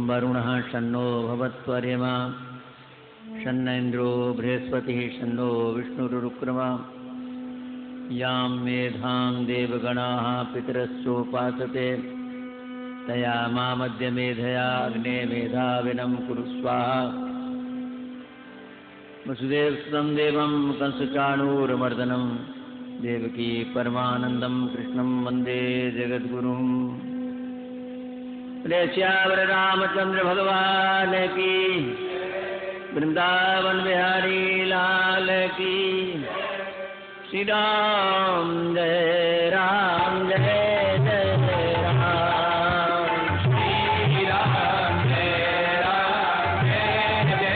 वरुणः शन्नो भवत्वर्यमा शन्न इन्द्रो बृहस्पतिः शन्नो विष्णुरुक्रमा यां मेधां देवगणाः पितरश्चोपासते तया मामद्य मेधया अग्ने मेधाविनं कुरु स्वाहा। वसुदेवसुतं देवं कंसचाणूरमर्दनं देवकी परमानन्दं कृष्णं वन्दे जगद्गुरुं। श्यावर रामचंद्र भगवान की, वृंदावन बिहारी लाल की। श्री राम जय राम जय जय राम। श्री राम जय राम जय जय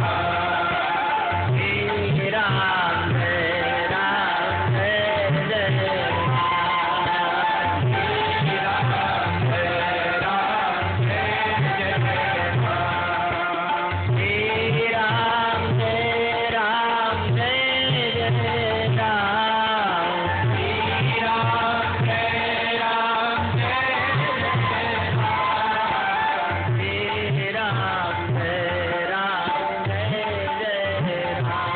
राम। श्री राम जय राम जय जय राम। श्री राम जय राम जय जय राम। श्री राम जय राम जय जय राम।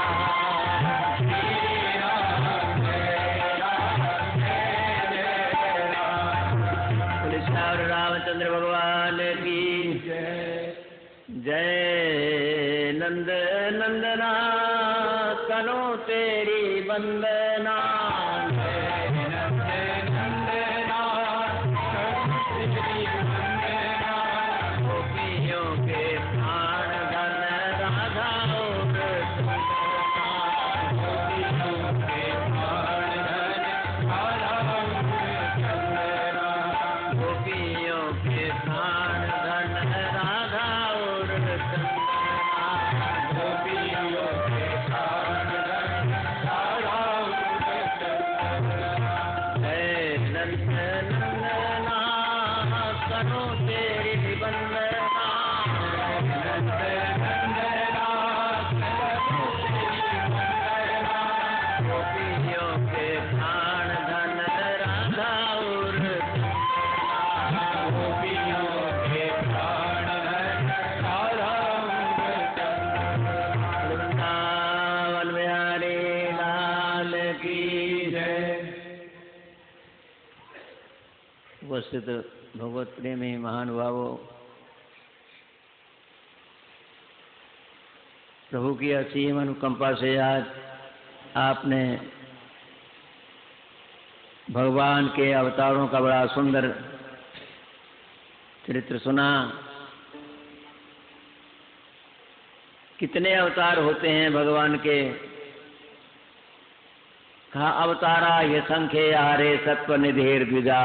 श्री राम जय राम रामचंद्र भगवान की जय। नंद नंदना करो तेरी वंदना। गोपियों के प्राण धन राधा गोपियों के प्राण धन राधा और गोपियों के प्राण धन राधा जय नंद नंदना करो तेरी वंदना। नंद नंदना करो तेरी वंदना। गोपियों के प्राण धन राधा और गोपियों के प्राण धन राधा वृंदावन बिहारी लाल की जय। उपस्थित भगवत प्रेमी महानुभावों, प्रभु की असीम अनुकंपा से आज आपने भगवान के अवतारों का बड़ा सुंदर चरित्र सुना। कितने अवतार होते हैं भगवान के? कहा अवतारा ये संख्य आरे सत्व निधेर द्विजा।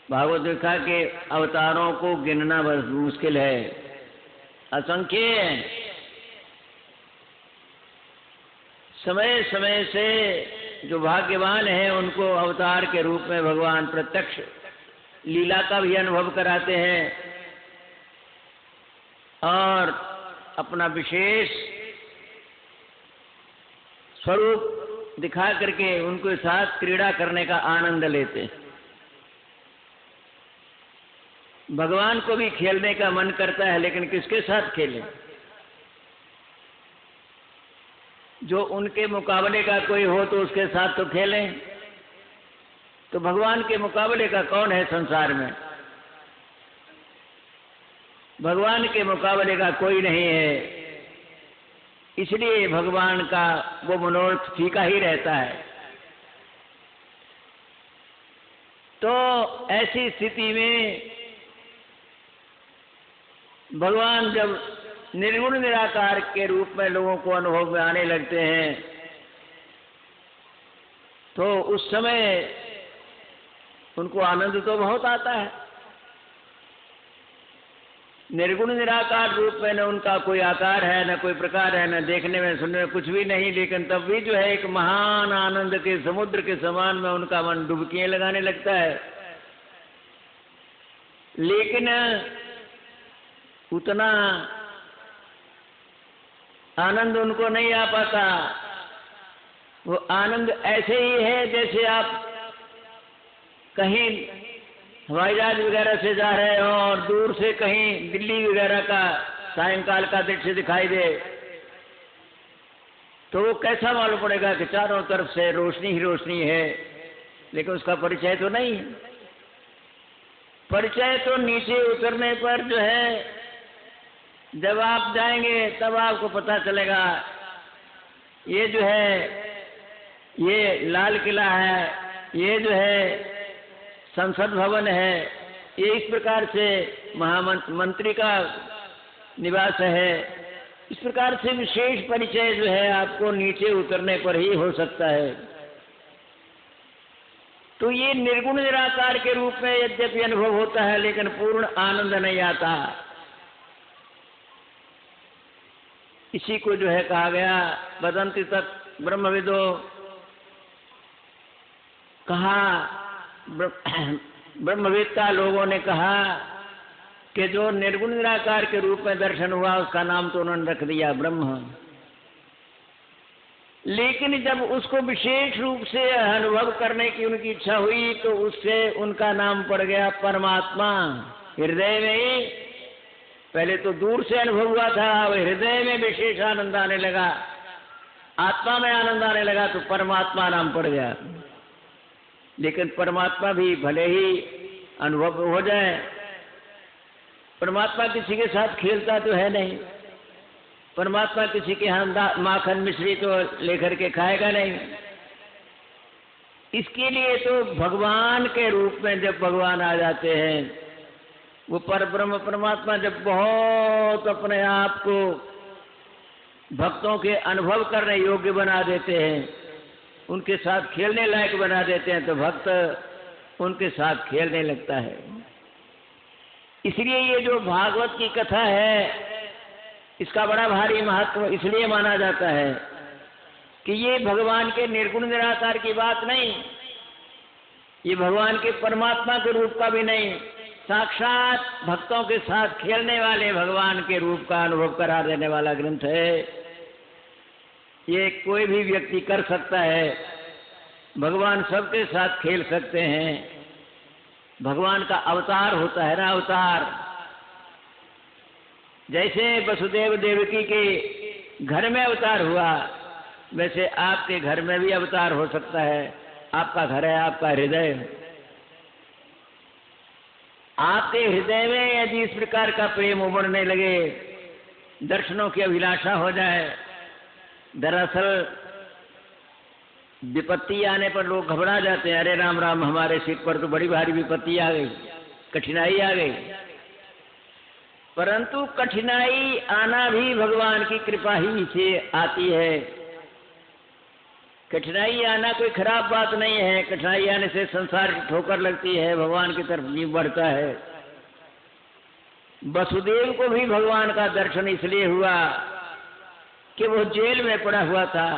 भागवत देखा कि अवतारों को गिनना बस मुश्किल है, असंख्य है। समय समय से जो भाग्यवान हैं उनको अवतार के रूप में भगवान प्रत्यक्ष लीला का भी अनुभव कराते हैं और अपना विशेष स्वरूप दिखा करके उनके साथ क्रीड़ा करने का आनंद लेते हैं। भगवान को भी खेलने का मन करता है, लेकिन किसके साथ खेलें? जो उनके मुकाबले का कोई हो तो उसके साथ तो खेलें। तो भगवान के मुकाबले का कौन है संसार में? भगवान के मुकाबले का कोई नहीं है। इसलिए भगवान का वो मनोरथ फीका ही रहता है। तो ऐसी स्थिति में भगवान जब निर्गुण निराकार के रूप में लोगों को अनुभव में आने लगते हैं तो उस समय उनको आनंद तो बहुत आता है। निर्गुण निराकार रूप में न उनका कोई आकार है, न कोई प्रकार है, न देखने में सुनने में कुछ भी नहीं, लेकिन तब भी जो है एक महान आनंद के समुद्र के समान में उनका मन डुबकियां लगाने लगता है। लेकिन उतना आनंद उनको नहीं आ पाता। वो आनंद ऐसे ही है जैसे आप कहीं हवाई जहाज वगैरह से जा रहे हो और दूर से कहीं दिल्ली वगैरह का सायंकाल का दृश्य दिखाई दे, तो वो कैसा मालूम पड़ेगा कि चारों तरफ से रोशनी ही रोशनी है, लेकिन उसका परिचय तो नहीं है। परिचय तो नीचे उतरने पर जो है, जब आप जाएंगे तब आपको पता चलेगा। ये जो है, ये लाल किला है, ये जो है संसद भवन है, ये इस प्रकार से महामंत्री का निवास है। इस प्रकार से विशेष परिचय जो है आपको नीचे उतरने पर ही हो सकता है। तो ये निर्गुण निराकार के रूप में यद्यपि अनुभव होता है, लेकिन पूर्ण आनंद नहीं आता। इसी को जो है कहा गया, वदन्ति तत् ब्रह्मविदो, कहा ब्रह्मवेत्ता लोगों ने कहा कि जो निर्गुण निराकार के रूप में दर्शन हुआ उसका नाम तो उन्होंने रख दिया ब्रह्म। लेकिन जब उसको विशेष रूप से अनुभव करने की उनकी इच्छा हुई तो उससे उनका नाम पड़ गया परमात्मा। हृदय में ही पहले तो दूर से अनुभव हुआ था, अब हृदय में विशेष आनंद आने लगा, आत्मा में आनंद आने लगा, तो परमात्मा नाम पड़ गया। लेकिन परमात्मा भी भले ही अनुभव हो जाए, परमात्मा किसी के साथ खेलता तो है नहीं। परमात्मा किसी के यहाँ माखन मिश्री तो लेकर के खाएगा नहीं। इसके लिए तो भगवान के रूप में जब भगवान आ जाते हैं, वो परब्रह्म परमात्मा जब बहुत अपने आप को भक्तों के अनुभव करने योग्य बना देते हैं, उनके साथ खेलने लायक बना देते हैं, तो भक्त उनके साथ खेलने लगता है। इसलिए ये जो भागवत की कथा है, इसका बड़ा भारी महत्व इसलिए माना जाता है कि ये भगवान के निर्गुण निराकार की बात नहीं, ये भगवान के परमात्मा के रूप का भी नहीं, साक्षात भक्तों के साथ खेलने वाले भगवान के रूप का अनुभव करा देने वाला ग्रंथ है। ये कोई भी व्यक्ति कर सकता है, भगवान सबके साथ खेल सकते हैं। भगवान का अवतार होता है ना, अवतार। जैसे वसुदेव देवकी के घर में अवतार हुआ, वैसे आपके घर में भी अवतार हो सकता है। आपका घर है आपका हृदय। आपके हृदय में यदि इस प्रकार का प्रेम उमड़ने लगे, दर्शनों की अभिलाषा हो जाए, दरअसल विपत्ति आने पर लोग घबरा जाते हैं, अरे राम राम हमारे सिर पर तो बड़ी भारी विपत्ति आ गई, कठिनाई आ गई। परंतु कठिनाई आना भी भगवान की कृपा ही से आती है। कठिनाई आना कोई खराब बात नहीं है। कठिनाई आने से संसार की ठोकर लगती है, भगवान की तरफ जीव बढ़ता है। वसुदेव को भी भगवान का दर्शन इसलिए हुआ कि वो जेल में पड़ा हुआ था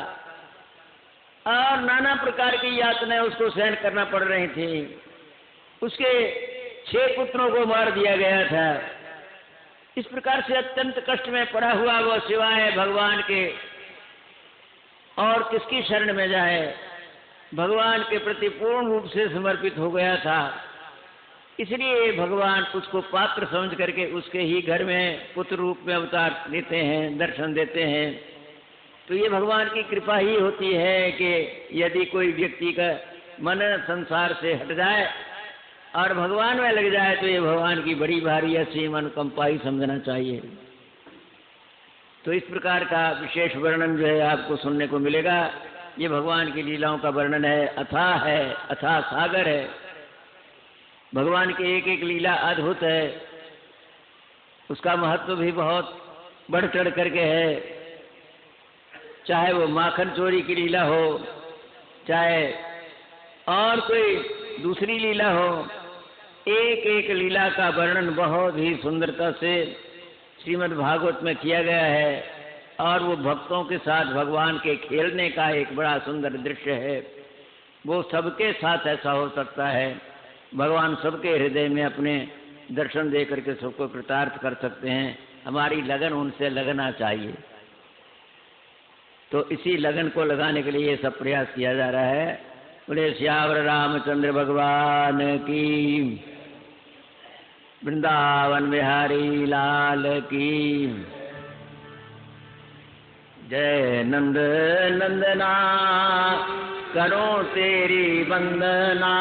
और नाना प्रकार की यातनाएं उसको सहन करना पड़ रही थी। उसके 6 पुत्रों को मार दिया गया था। इस प्रकार से अत्यंत कष्ट में पड़ा हुआ वो सिवाय भगवान के और किसकी शरण में जाए, भगवान के प्रति पूर्ण रूप से समर्पित हो गया था। इसलिए भगवान उसको पात्र समझ करके उसके ही घर में पुत्र रूप में अवतार देते हैं, दर्शन देते हैं। तो ये भगवान की कृपा ही होती है कि यदि कोई व्यक्ति का मन संसार से हट जाए और भगवान में लग जाए तो ये भगवान की बड़ी भारी असीम अनुकंपा ही समझना चाहिए। तो इस प्रकार का विशेष वर्णन जो है आपको सुनने को मिलेगा। ये भगवान की लीलाओं का वर्णन है, अथाह सागर है। भगवान की एक एक लीला अद्भुत है, उसका महत्व भी बहुत बढ़ चढ़ करके है। चाहे वो माखन चोरी की लीला हो, चाहे और कोई दूसरी लीला हो, एक एक लीला का वर्णन बहुत ही सुंदरता से श्रीमद् भागवत में किया गया है। और वो भक्तों के साथ भगवान के खेलने का एक बड़ा सुंदर दृश्य है। वो सबके साथ ऐसा हो सकता है। भगवान सबके हृदय में अपने दर्शन दे करके सबको कृतार्थ कर सकते हैं। हमारी लगन उनसे लगना चाहिए। तो इसी लगन को लगाने के लिए ये सब प्रयास किया जा रहा है। बोले श्यावर रामचंद्र भगवान की। वृंदावन बिहारी लाल की जय। नंद नंदना करो तेरी वंदना।